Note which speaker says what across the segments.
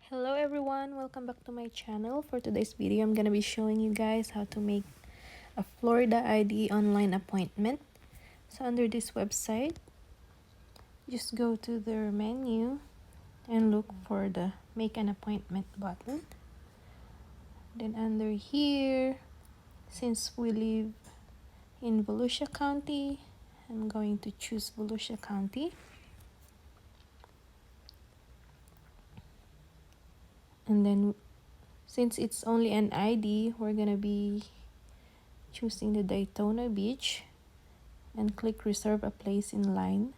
Speaker 1: Hello everyone, welcome back to my channel. For today's video, I'm gonna be showing you guys how to make a Florida ID online appointment. So under this website, just go to their menu and look for the make an appointment button. Then under here, since we live in Volusia County, I'm going to choose Volusia County. And then since it's only an ID, we're gonna be choosing the Daytona Beach and click reserve a place in line,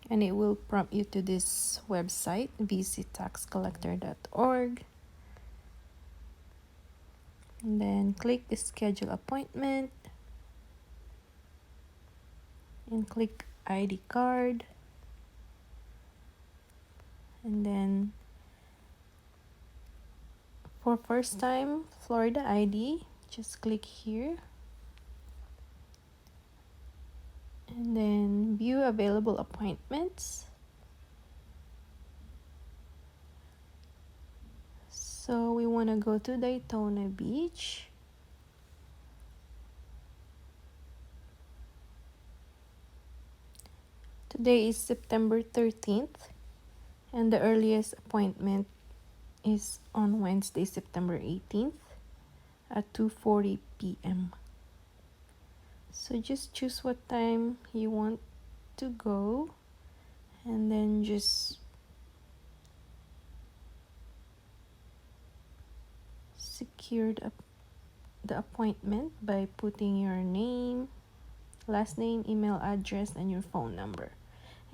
Speaker 1: and it will prompt you to this website visitaxcollector.org, and then click schedule appointment and click ID card, and then for first time Florida ID, just click here and then view available appointments. So we want to go to Daytona Beach. Today is September 13th and the earliest appointment is on Wednesday, September 18th at 2:40 p.m. So just choose what time you want to go and then just secure the appointment by putting your name, last name, email address, and your phone number,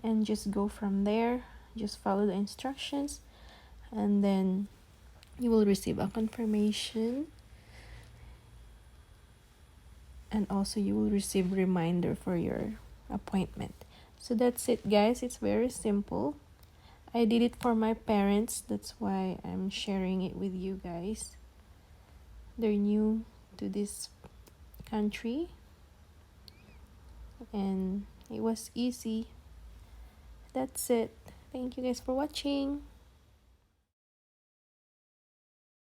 Speaker 1: and just go from there. Just follow the instructions and then you will receive a confirmation, and also you will receive reminder for your appointment. So that's it, guys. It's very simple. I did it for my parents, that's why I'm sharing it with you guys. They're new to this country and it was easy. That's it. Thank you guys for watching.